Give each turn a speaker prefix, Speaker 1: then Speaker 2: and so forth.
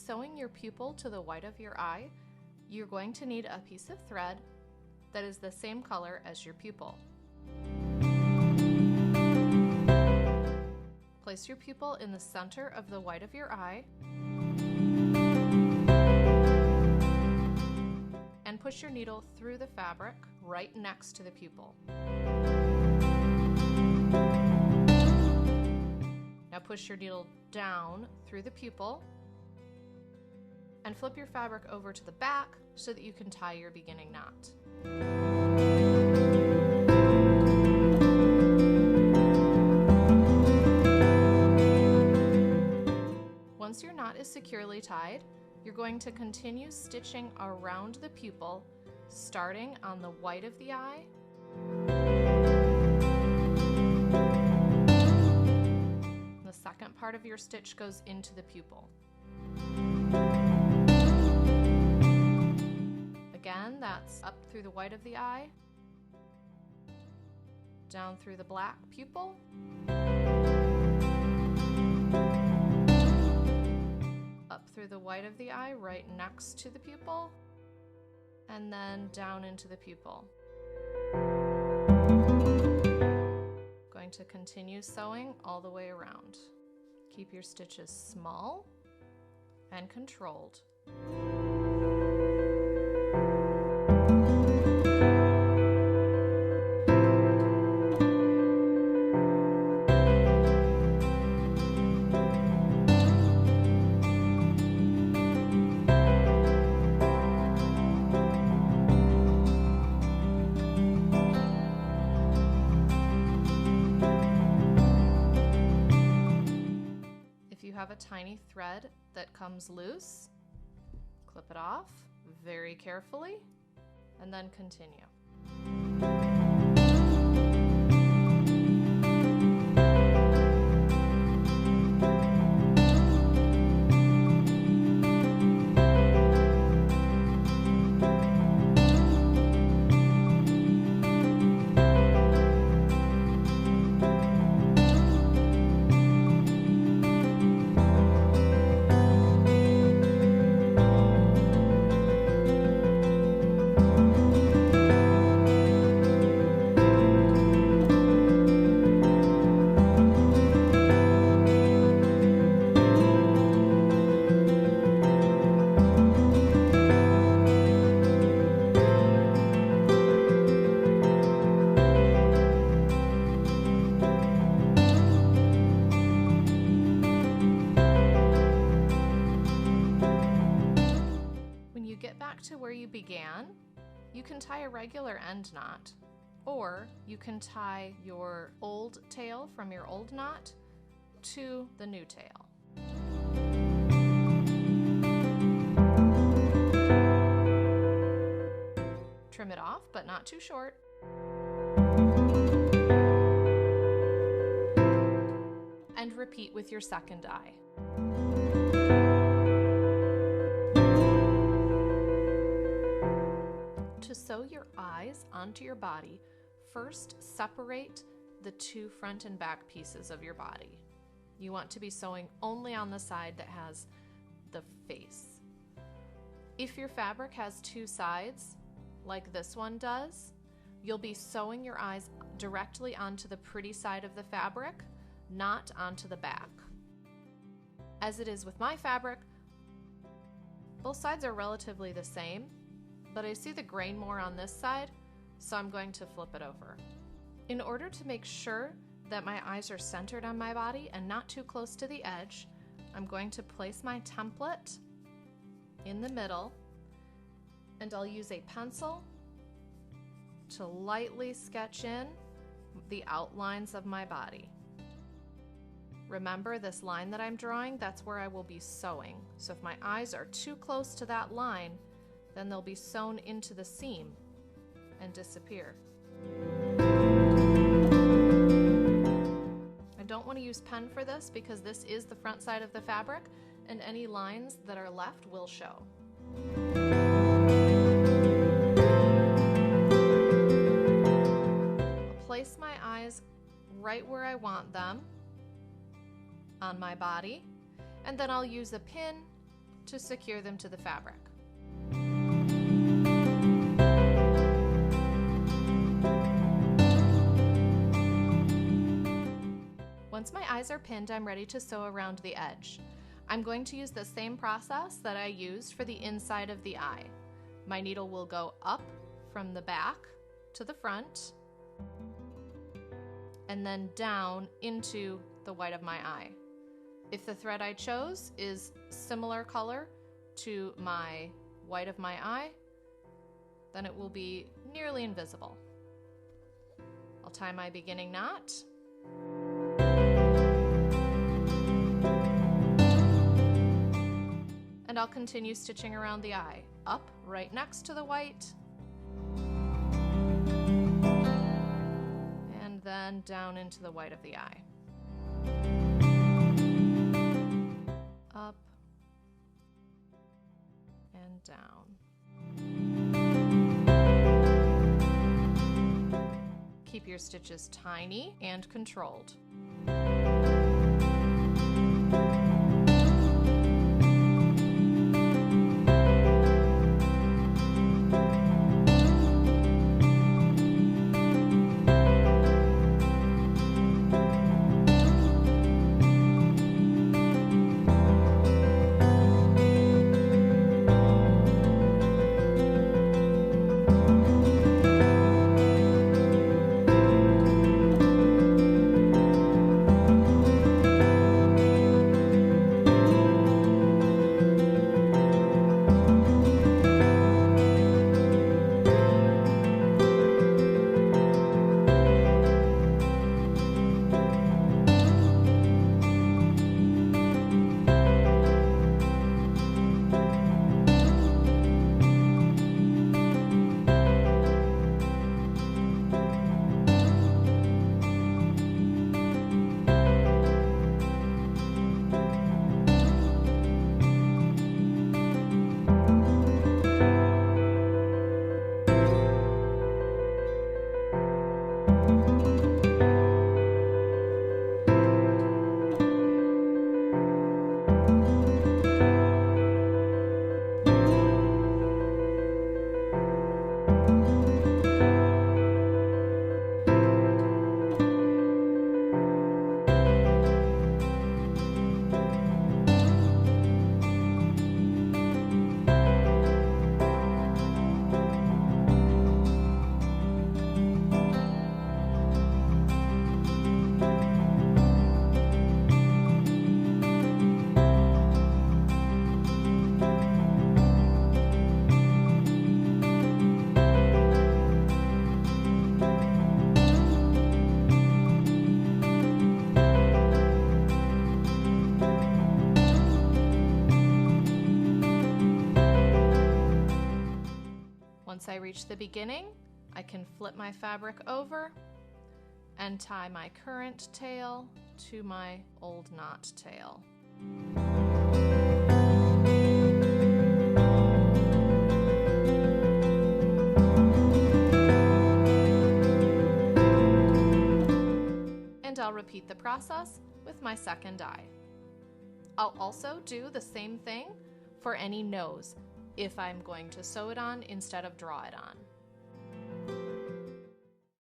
Speaker 1: sewing your pupil to the white of your eye, you're going to need a piece of thread that is the same color as your pupil. Place your pupil in the center of the white of your eye and push your needle through the fabric right next to the pupil. Now push your needle down through the pupil and flip your fabric over to the back so that you can tie your beginning knot. Once your knot is securely tied, you're going to continue stitching around the pupil, starting on the white of the eye, the second part of your stitch goes into the pupil. Again, that's up through the white of the eye, down through the black pupil, up through the white of the eye right next to the pupil, and then down into the pupil. Going to continue sewing all the way around. Keep your stitches small and controlled. Have a tiny thread that comes loose, clip it off very carefully, and then continue. To where you began, you can tie a regular end knot, or you can tie your old tail from your old knot to the new tail. Trim it off, but not too short. And repeat with your second eye. To sew your eyes onto your body, first separate the two front and back pieces of your body. You want to be sewing only on the side that has the face. If your fabric has two sides, like this one does, you'll be sewing your eyes directly onto the pretty side of the fabric, not onto the back. As it is with my fabric, both sides are relatively the same, but I see the grain more on this side, so I'm going to flip it over. In order to make sure that my eyes are centered on my body and not too close to the edge, I'm going to place my template in the middle, and I'll use a pencil to lightly sketch in the outlines of my body. Remember, this line that I'm drawing, that's where I will be sewing. So if my eyes are too close to that line, then they'll be sewn into the seam and disappear. I don't want to use pen for this because this is the front side of the fabric and any lines that are left will show. I'll place my eyes right where I want them on my body, and then I'll use a pin to secure them to the fabric. Once my eyes are pinned, I'm ready to sew around the edge. I'm going to use the same process that I used for the inside of the eye. My needle will go up from the back to the front and then down into the white of my eye. If the thread I chose is similar color to my white of my eye, then it will be nearly invisible. I'll tie my beginning knot. And I'll continue stitching around the eye, up right next to the white, and then down into the white of the eye. Up and down. Keep your stitches tiny and controlled. Once I reach the beginning, I can flip my fabric over and tie my current tail to my old knot tail. And I'll repeat the process with my second eye. I'll also do the same thing for any nose if I'm going to sew it on instead of draw it on.